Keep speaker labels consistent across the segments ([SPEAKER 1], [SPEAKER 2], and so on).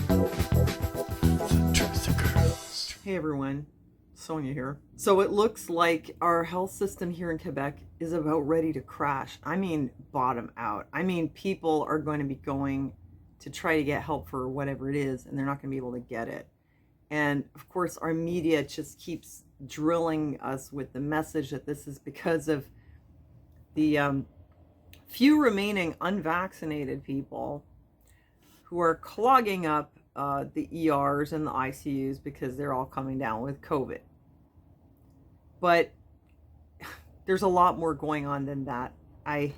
[SPEAKER 1] The Truth Girls.
[SPEAKER 2] Hey everyone, Sonia here. So it looks like our health system here in Quebec is about ready to crash. I mean, bottom out. I mean, people are going to be going to try to get help for whatever it is, and they're not going to be able to get it. And of course, our media just keeps drilling us with the message that this is because of the few remaining unvaccinated people who are clogging up the ERs and the ICUs because they're all coming down with COVID. But there's a lot more going on than that. I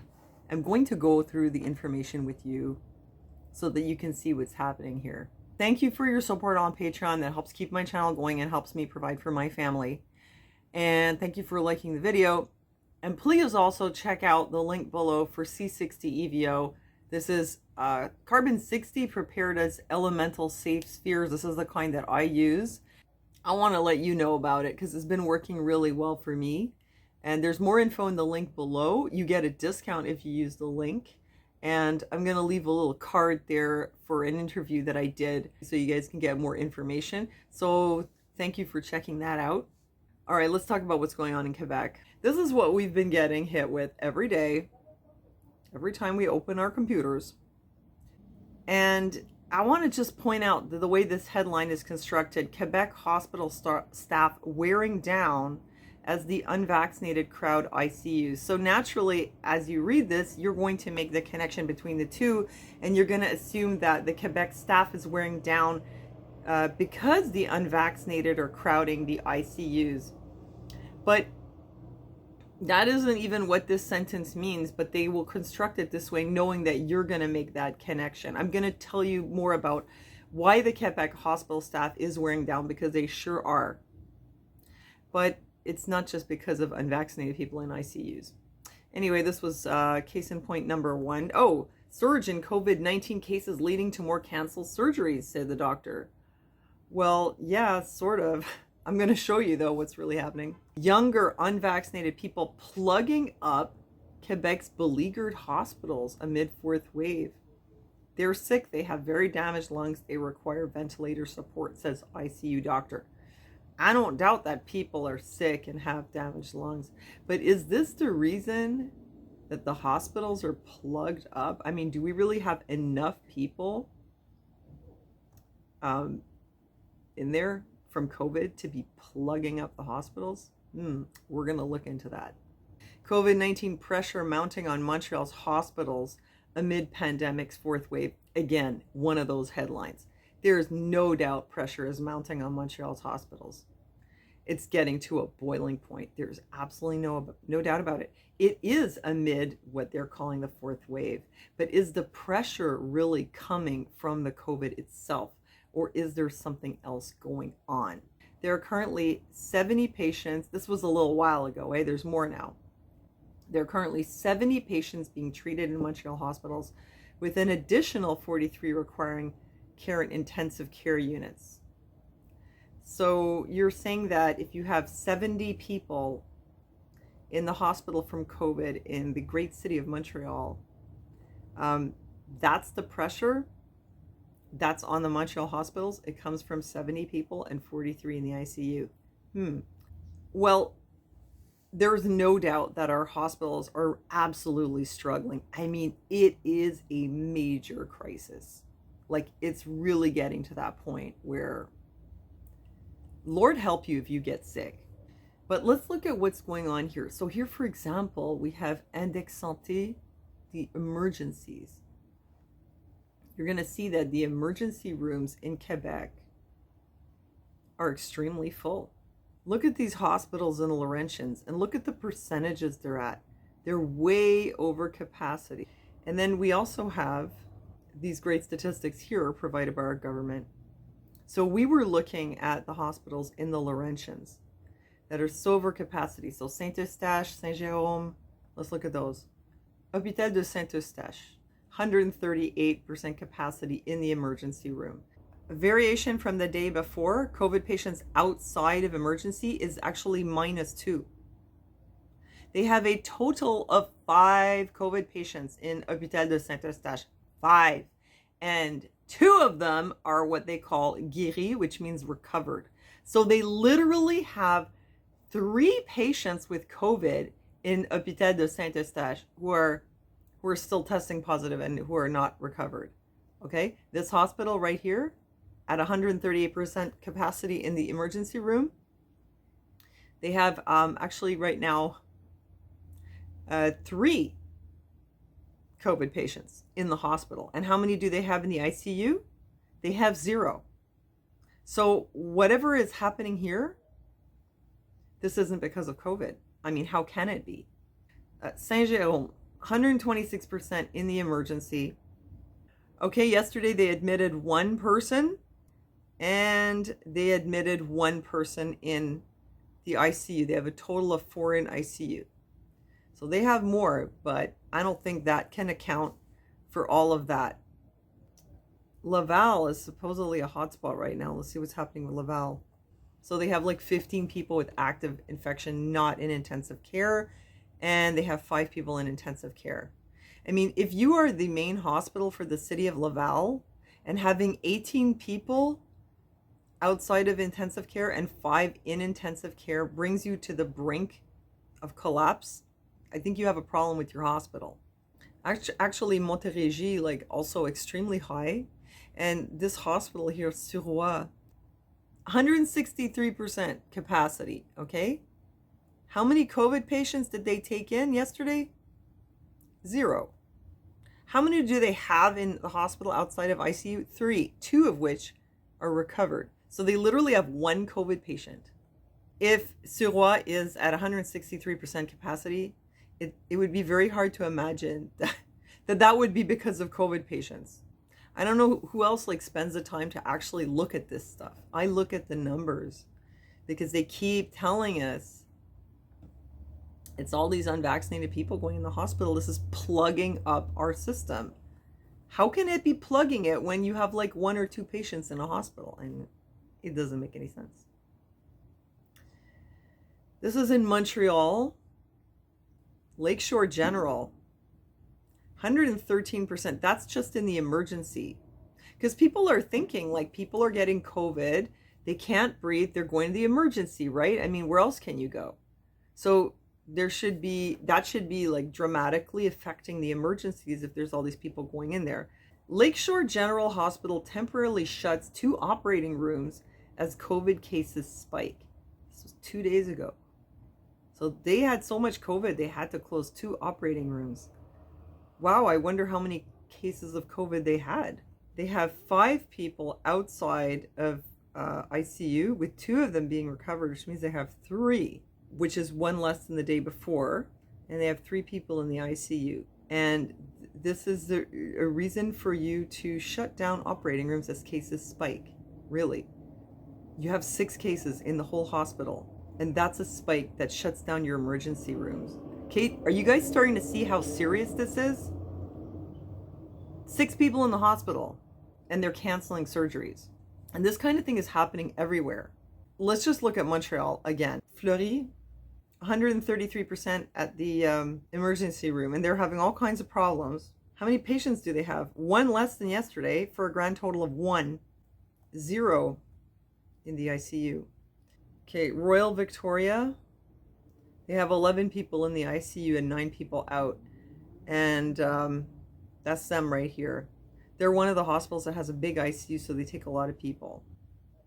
[SPEAKER 2] am going to go through the information with you so that you can see what's happening here. Thank you for your support on Patreon. That helps keep my channel going and helps me provide for my family. And thank you for liking the video. And please also check out the link below for C60 EVO. This is carbon 60 prepared as elemental safe spheres. This is the kind that I use. I want to let you know about it because it's been working really well for me. And there's more info in the link below. You get a discount if you use the link. And I'm going to leave a little card there for an interview that I did so you guys can get more information. So thank you for checking that out. All right, let's talk about what's going on in Quebec. This is what we've been getting hit with every day, every time we open our computers. And I want to just point out that the way this headline is constructed, Quebec hospital staff wearing down as the unvaccinated crowd ICUs. So naturally, as you read this, you're going to make the connection between the two, and you're going to assume that the Quebec staff is wearing down because the unvaccinated are crowding the ICUs. But that isn't even what this sentence means, but they will construct it this way knowing that you're going to make that connection. I'm going to tell you more about why the Quebec hospital staff is wearing down, because they sure are. But it's not just because of unvaccinated people in ICUs. Anyway, this was case in point number 1. Oh, surge in COVID-19 cases leading to more canceled surgeries, said the doctor. Well, yeah, sort of. I'm going to show you, though, what's really happening. Younger unvaccinated people plugging up Quebec's beleaguered hospitals amid fourth wave. They're sick. They have very damaged lungs. They require ventilator support, says ICU doctor. I don't doubt that people are sick and have damaged lungs. But is this the reason that the hospitals are plugged up? I mean, do we really have enough people in there from COVID to be plugging up the hospitals? We're going to look into that. COVID-19 pressure mounting on Montreal's hospitals amid pandemic's fourth wave. Again, one of those headlines. There is no doubt pressure is mounting on Montreal's hospitals. It's getting to a boiling point. There's absolutely no doubt about it. It is amid what they're calling the fourth wave. But is the pressure really coming from the COVID itself? Or is there something else going on? There are currently 70 patients. This was a little while ago, There's more now. There are currently 70 patients being treated in Montreal hospitals, with an additional 43 requiring care in intensive care units. So you're saying that if you have 70 people in the hospital from COVID in the great city of Montreal, that's the pressure that's on the Montreal hospitals. It comes from 70 people and 43 in the ICU. Well, there's no doubt that our hospitals are absolutely struggling. I mean, it is a major crisis. Like, it's really getting to that point where, Lord help you if you get sick. But let's look at what's going on here. So here, for example, we have Index Santé, the emergencies. You're going to see that the emergency rooms in Quebec are extremely full. Look at these hospitals in Laurentians and look at the percentages they're at. They're way over capacity. And then we also have these great statistics here provided by our government. So we were looking at the hospitals in the Laurentians that are so over capacity. So Saint-Eustache, Saint-Jérôme, let's look at those. Hôpital de Saint-Eustache, 138% capacity in the emergency room. A variation from the day before, COVID patients outside of emergency is actually -2. They have a total of 5 COVID patients in Hôpital de Saint-Eustache. 5. And 2 of them are what they call guéris, which means recovered. So they literally have 3 patients with COVID in Hôpital de Saint-Eustache who are still testing positive and who are not recovered. Okay, this hospital right here at 138% capacity in the emergency room, they have actually right now 3 COVID patients in the hospital. And how many do they have in the ICU? They have 0. So whatever is happening here, this isn't because of COVID. I mean, how can it be? Saint-Jérôme, 126% in the emergency. Okay, yesterday they admitted 1 person and they admitted 1 person in the ICU. They have a total of 4 in ICU. So they have more, but I don't think that can account for all of that. Laval is supposedly a hotspot right now. Let's see what's happening with Laval. So they have like 15 people with active infection not in intensive care, and they have 5 people in intensive care. I mean, if you are the main hospital for the city of Laval and having 18 people outside of intensive care and 5 in intensive care brings you to the brink of collapse, I think you have a problem with your hospital. Actually, Montérégie, like, also extremely high. And this hospital here, Suroît, 163% capacity, okay? How many COVID patients did they take in yesterday? 0. How many do they have in the hospital outside of ICU? 3, 2 of which are recovered. So they literally have 1 COVID patient. If Suroît is at 163% capacity, it would be very hard to imagine that would be because of COVID patients. I don't know who else like spends the time to actually look at this stuff. I look at the numbers because they keep telling us it's all these unvaccinated people going in the hospital. This is plugging up our system. How can it be plugging it when you have like 1 or 2 patients in a hospital? And it doesn't make any sense. This is in Montreal. Lakeshore General, 113%. That's just in the emergency. Because people are thinking, like, people are getting COVID, they can't breathe, they're going to the emergency, right? I mean, where else can you go? So that should be like dramatically affecting the emergencies if there's all these people going in there. Lakeshore General Hospital temporarily shuts 2 operating rooms as COVID cases spike. This was 2 days ago. So they had so much COVID, they had to close 2 operating rooms. Wow, I wonder how many cases of COVID they had. They have 5 people outside of ICU, with 2 of them being recovered, which means they have 3, which is 1 less than the day before. And they have 3 people in the ICU. And this is a reason for you to shut down operating rooms as cases spike. Really. You have 6 cases in the whole hospital. And that's a spike that shuts down your emergency rooms. Kate, are you guys starting to see how serious this is? 6 people in the hospital, and they're canceling surgeries. And this kind of thing is happening everywhere. Let's just look at Montreal again. Fleury, 133% at the emergency room, and they're having all kinds of problems. How many patients do they have? 1 less than yesterday for a grand total of 1. 0 in the ICU. Okay, Royal Victoria, they have 11 people in the ICU and 9 people out. And that's them right here. They're one of the hospitals that has a big ICU, so they take a lot of people.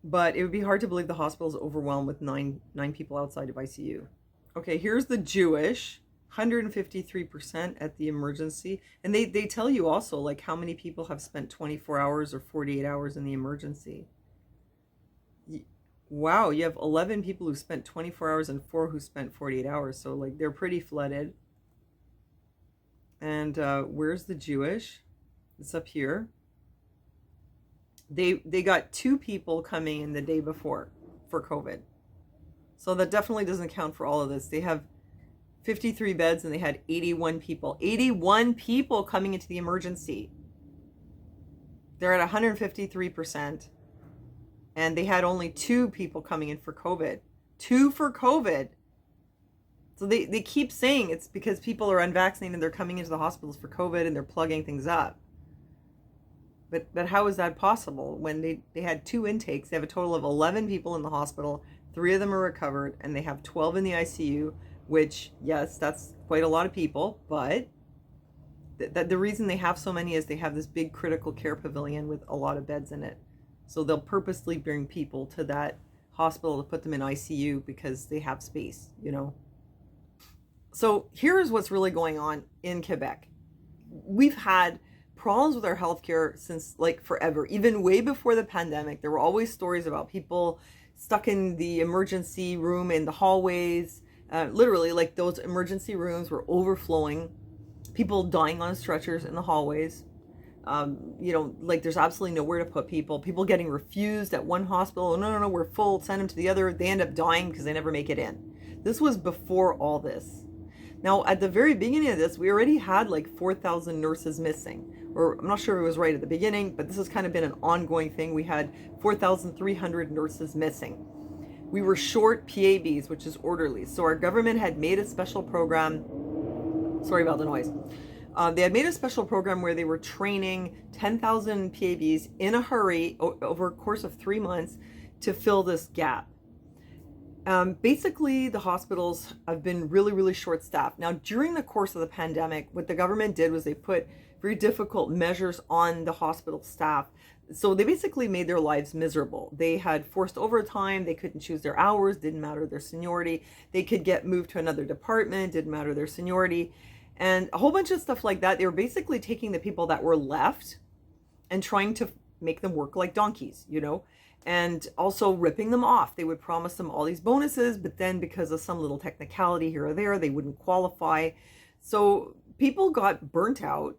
[SPEAKER 2] But it would be hard to believe the hospital is overwhelmed with 9 people outside of ICU. Okay, here's the Jewish, 153% at the emergency. And they tell you also like how many people have spent 24 hours or 48 hours in the emergency. Wow, you have 11 people who spent 24 hours and 4 who spent 48 hours. So like they're pretty flooded. And where's the Jewish? It's up here. They got 2 people coming in the day before for COVID. So that definitely doesn't count for all of this. They have 53 beds and they had 81 people. 81 people coming into the emergency. They're at 153%. And they had only 2 people coming in for COVID. 2 for COVID. So they keep saying it's because people are unvaccinated and they're coming into the hospitals for COVID and they're plugging things up. But how is that possible when they had 2 intakes? They have a total of 11 people in the hospital. 3 of them are recovered, and they have 12 in the ICU, which, yes, that's quite a lot of people. But the reason they have so many is they have this big critical care pavilion with a lot of beds in it. So they'll purposely bring people to that hospital to put them in ICU because they have space, you know. So here's what's really going on in Quebec. We've had problems with our healthcare since like forever. Even way before the pandemic, there were always stories about people stuck in the emergency room in the hallways. Literally, like those emergency rooms were overflowing. People dying on stretchers in the hallways. Like there's absolutely nowhere to put people. People getting refused at one hospital. Oh, no, we're full. Send them to the other. They end up dying because they never make it in. This was before all this. Now, at the very beginning of this, we already had like 4,000 nurses missing. Or I'm not sure if it was right at the beginning, but this has kind of been an ongoing thing. We had 4,300 nurses missing. We were short PABs, which is orderlies. So our government had made a special program. Sorry about the noise. They had made a special program where they were training 10,000 PABs in a hurry over a course of 3 months to fill this gap. Basically, the hospitals have been really, really short-staffed. Now, during the course of the pandemic, what the government did was they put very difficult measures on the hospital staff. So they basically made their lives miserable. They had forced overtime. They couldn't choose their hours. Didn't matter their seniority. They could get moved to another department. Didn't matter their seniority. And a whole bunch of stuff like that. They were basically taking the people that were left and trying to make them work like donkeys, you know, and also ripping them off. They would promise them all these bonuses, but then because of some little technicality here or there, they wouldn't qualify. So people got burnt out.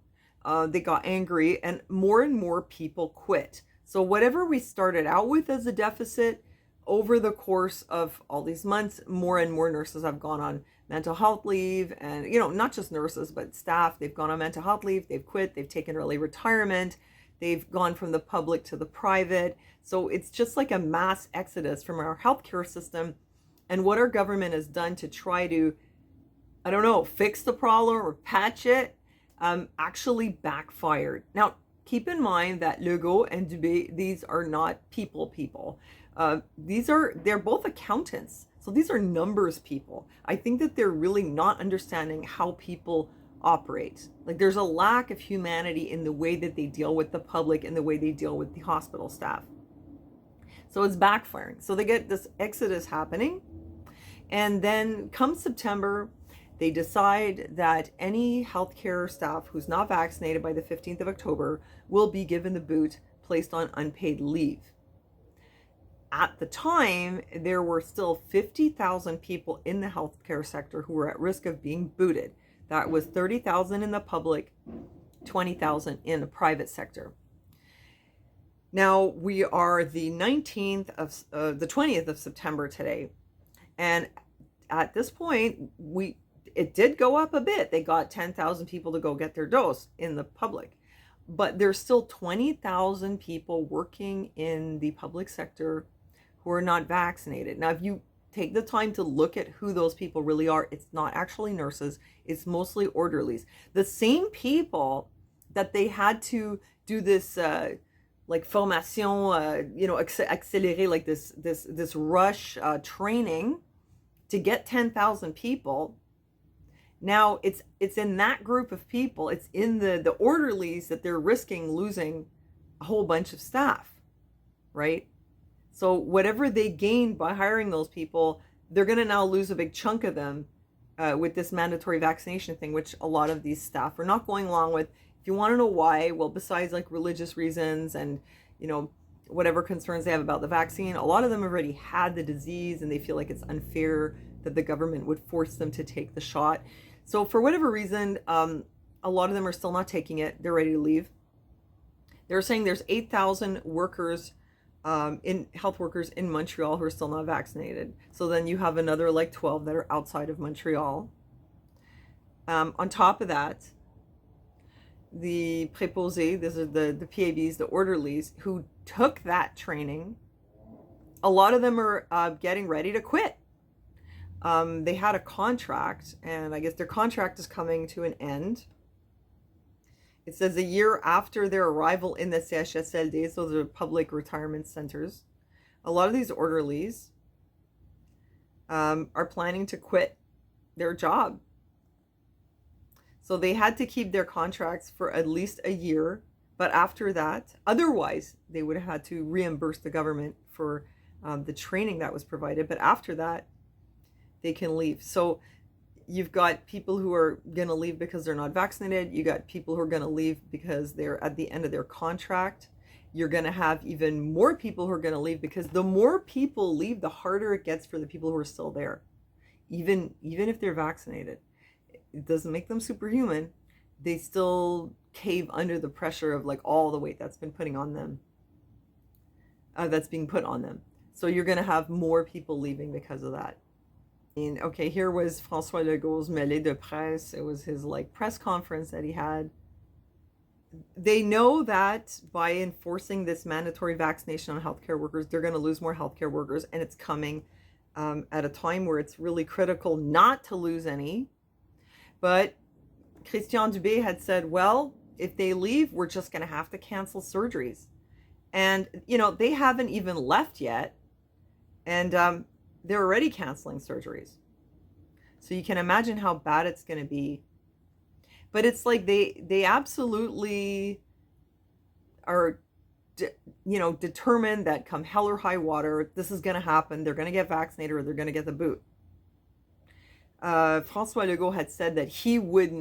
[SPEAKER 2] They got angry, and more people quit. So whatever we started out with as a deficit, over the course of all these months, more and more nurses have gone on mental health leave, and not just nurses but staff. They've gone on mental health leave, they've quit, they've taken early retirement, they've gone from the public to the private. So it's just like a mass exodus from our healthcare system. And what our government has done to try to, I don't know, fix the problem or patch it, actually backfired. Now, keep in mind that Legault and Dubé, these are not people. They're both accountants. So these are numbers people. I think that they're really not understanding how people operate. Like there's a lack of humanity in the way that they deal with the public and the way they deal with the hospital staff. So it's backfiring. So they get this exodus happening. And then come September, they decide that any healthcare staff who's not vaccinated by the 15th of October will be given the boot, placed on unpaid leave. At the time, there were still 50,000 people in the healthcare sector who were at risk of being booted. That was 30,000 in the public, 20,000 in the private sector. Now we are the 20th of September today, and at this point, it did go up a bit. They got 10,000 people to go get their dose in the public, but there's still 20,000 people working in the public sector who are not vaccinated. Now, if you take the time to look at who those people really are, it's not actually nurses, it's mostly orderlies. The same people that they had to do this like formation, accéléré, like this rush training to get 10,000 people. Now it's in that group of people, it's in the orderlies that they're risking losing a whole bunch of staff, right? So whatever they gained by hiring those people, they're going to now lose a big chunk of them with this mandatory vaccination thing, which a lot of these staff are not going along with. If you want to know why, well, besides like religious reasons and, whatever concerns they have about the vaccine, a lot of them already had the disease and they feel like it's unfair that the government would force them to take the shot. So for whatever reason, a lot of them are still not taking it. They're ready to leave. They're saying there's 8,000 workers, in health workers in Montreal who are still not vaccinated. So then you have another like 12 that are outside of Montreal. On top of that, the préposés, these are the PABs, the orderlies who took that training, a lot of them are getting ready to quit. They had a contract, and I guess their contract is coming to an end. It says a year after their arrival in the CHSLDs, those are public retirement centers, a lot of these orderlies are planning to quit their job. So they had to keep their contracts for at least a year. But after that, otherwise, they would have had to reimburse the government for the training that was provided. But after that, they can leave. So you've got people who are going to leave because they're not vaccinated. You got people who are going to leave because they're at the end of their contract. You're going to have even more people who are going to leave because the more people leave, the harder it gets for the people who are still there, even if they're vaccinated. It doesn't make them superhuman. They still cave under the pressure of like all the weight that's been putting on them, that's being put on them. So you're going to have more people leaving because of that. And okay, here was François Legault's mêlée de presse. It was his like press conference that he had. They know that by enforcing this mandatory vaccination on healthcare workers, they're going to lose more healthcare workers, and it's coming at a time where it's really critical not to lose any. But Christian Dubé had said, well, if they leave, we're just going to have to cancel surgeries. And, you know, they haven't even left yet. And they're already canceling surgeries. So you can imagine how bad it's going to be. But it's like they absolutely are, determined that come hell or high water, this is going to happen. They're going to get vaccinated or they're going to get the boot. François Legault had said that he would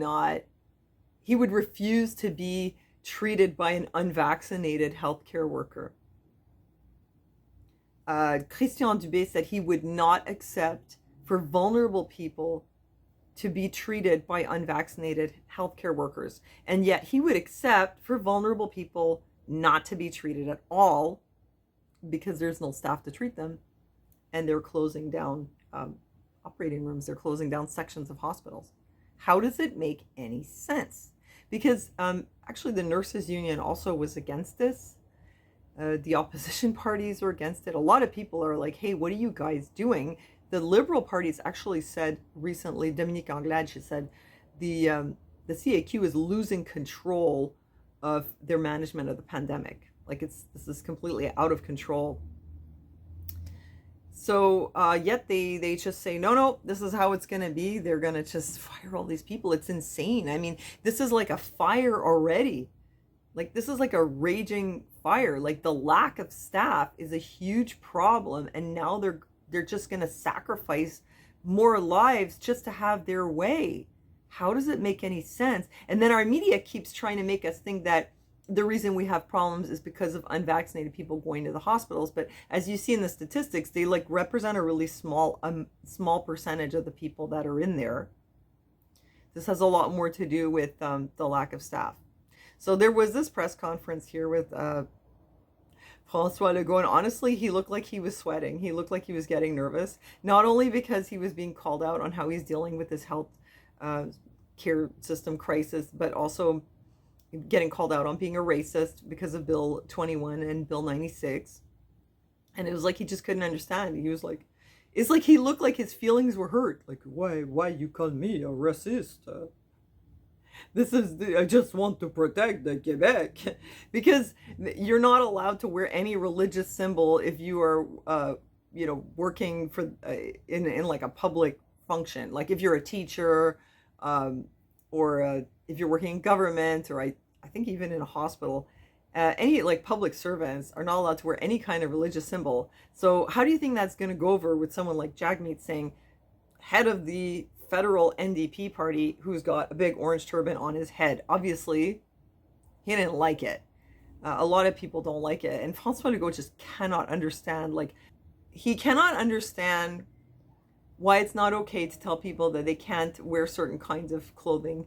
[SPEAKER 2] refuse to be treated by an unvaccinated healthcare worker. Christian Dubé said he would not accept for vulnerable people to be treated by unvaccinated healthcare workers. And yet he would accept for vulnerable people not to be treated at all because there's no staff to treat them. And they're closing down operating rooms. They're closing down sections of hospitals. How does it make any sense? Because actually the nurses union also was against this. The opposition parties were against it. A lot of people are like, hey, what are you guys doing? The Liberal parties actually said recently, Dominique Anglade, she said, the CAQ is losing control of their management of the pandemic. Like this is completely out of control. So yet they just say, no, this is how it's going to be. They're going to just fire all these people. It's insane. I mean, this is like a fire already. Like this is like a raging fire. Like the lack of staff is a huge problem. And now they're just going to sacrifice more lives just to have their way. How does it make any sense? And then our media keeps trying to make us think that the reason we have problems is because of unvaccinated people going to the hospitals. But as you see in the statistics, they like represent a really small percentage of the people that are in there. This has a lot more to do with the lack of staff. So there was this press conference here with François Legault, and honestly, he looked like he was sweating. He looked like he was getting nervous, not only because he was being called out on how he's dealing with his health care system crisis, but also getting called out on being a racist because of Bill 21 and Bill 96. And it was like he just couldn't understand. He was like, it's like he looked like his feelings were hurt. Like, why you call me a racist? I just want to protect the Quebec. Because you're not allowed to wear any religious symbol if you are, working for in like a public function. Like if you're a teacher, or if you're working in government, or I think even in a hospital, any like public servants are not allowed to wear any kind of religious symbol. So how do you think that's going to go over with someone like Jagmeet Singh, head of the federal NDP party, who's got a big orange turban on his head? Obviously, he didn't like it. A lot of people don't like it. And François Legault just cannot understand, he cannot understand why it's not okay to tell people that they can't wear certain kinds of clothing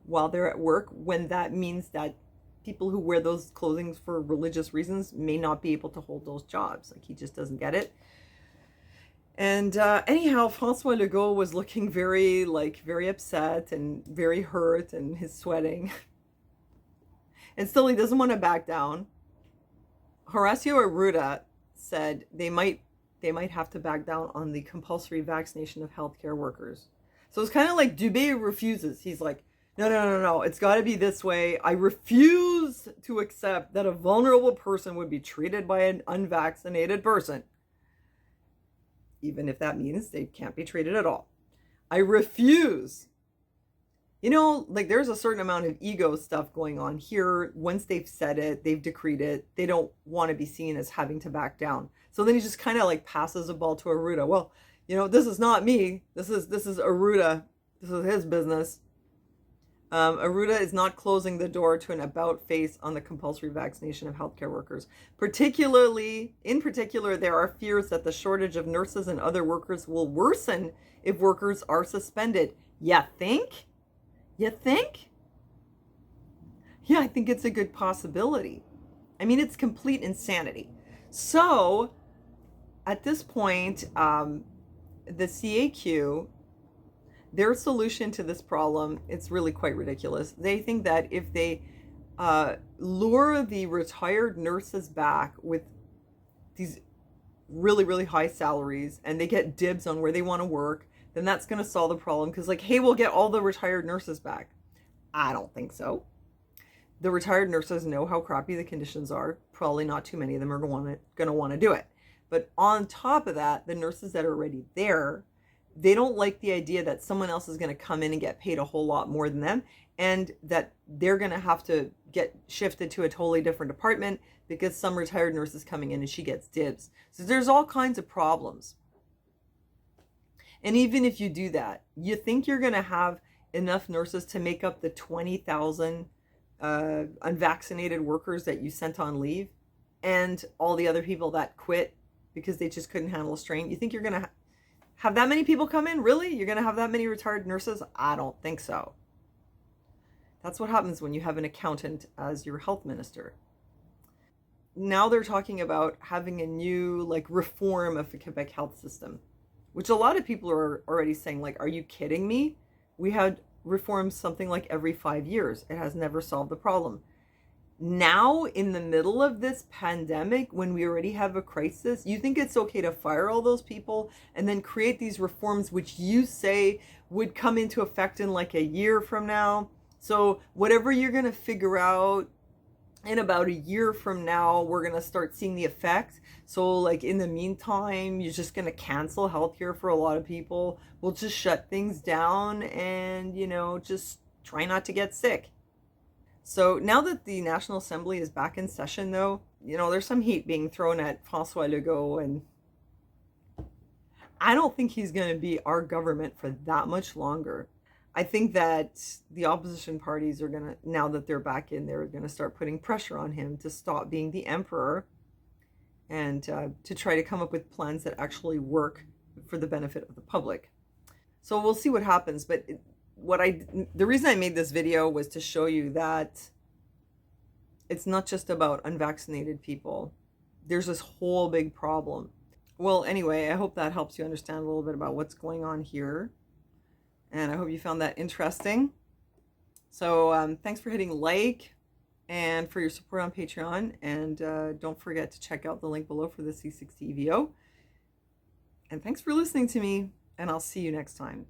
[SPEAKER 2] while they're at work, when that means that people who wear those clothing for religious reasons may not be able to hold those jobs. Like, he just doesn't get it. And anyhow, François Legault was looking very upset and very hurt, and he's sweating. And still, he doesn't want to back down. Horacio Arruda said they might have to back down on the compulsory vaccination of healthcare workers. So it's kind of like Dubé refuses. He's like, No, no, no, no. It's got to be this way. I refuse to accept that a vulnerable person would be treated by an unvaccinated person, even if that means they can't be treated at all. I refuse. You know, like there's a certain amount of ego stuff going on here. Once they've said it, they've decreed it, they don't want to be seen as having to back down. So then he just kind of like passes the ball to Arruda. Well, you know, this is not me. This is Arruda. This is his business. Arruda is not closing the door to an about face on the compulsory vaccination of healthcare workers. In particular, there are fears that the shortage of nurses and other workers will worsen if workers are suspended. You think? You think? Yeah, I think it's a good possibility. I mean, it's complete insanity. So, at this point, the CAQ, their solution to this problem, it's really quite ridiculous. They think that if they lure the retired nurses back with these really, really high salaries and they get dibs on where they want to work, then that's going to solve the problem. Because, like, hey, we'll get all the retired nurses back. I don't think so. The retired nurses know how crappy the conditions are. Probably not too many of them are going to want to do it. But on top of that, the nurses that are already there, they don't like the idea that someone else is going to come in and get paid a whole lot more than them, and that they're going to have to get shifted to a totally different department because some retired nurse is coming in and she gets dibs. So there's all kinds of problems. And even if you do that, you think you're going to have enough nurses to make up the 20,000 unvaccinated workers that you sent on leave and all the other people that quit because they just couldn't handle a strain? You think you're going to have that many people come in? Really? You're going to have that many retired nurses? I don't think so. That's what happens when you have an accountant as your health minister. Now they're talking about having a new like reform of the Quebec health system, which a lot of people are already saying, like, are you kidding me? We had reforms something like every 5 years. It has never solved the problem. Now, in the middle of this pandemic, when we already have a crisis, you think it's okay to fire all those people and then create these reforms which you say would come into effect in like a year from now? So whatever you're going to figure out in about a year from now, we're going to start seeing the effect. So like in the meantime, you're just going to cancel healthcare for a lot of people. We'll just shut things down and, you know, just try not to get sick. So now that the National Assembly is back in session, though, you know, there's some heat being thrown at François Legault, and I don't think he's going to be our government for that much longer. I think that the opposition parties are going to, now that they're back in, they're going to start putting pressure on him to stop being the emperor and to try to come up with plans that actually work for the benefit of the public. So we'll see what happens, but the reason I made this video was to show you that it's not just about unvaccinated people. There's this whole big problem. Well, anyway, I hope that helps you understand a little bit about what's going on here. And I hope you found that interesting. So thanks for hitting like and for your support on Patreon. And don't forget to check out the link below for the C60 EVO. And thanks for listening to me. And I'll see you next time.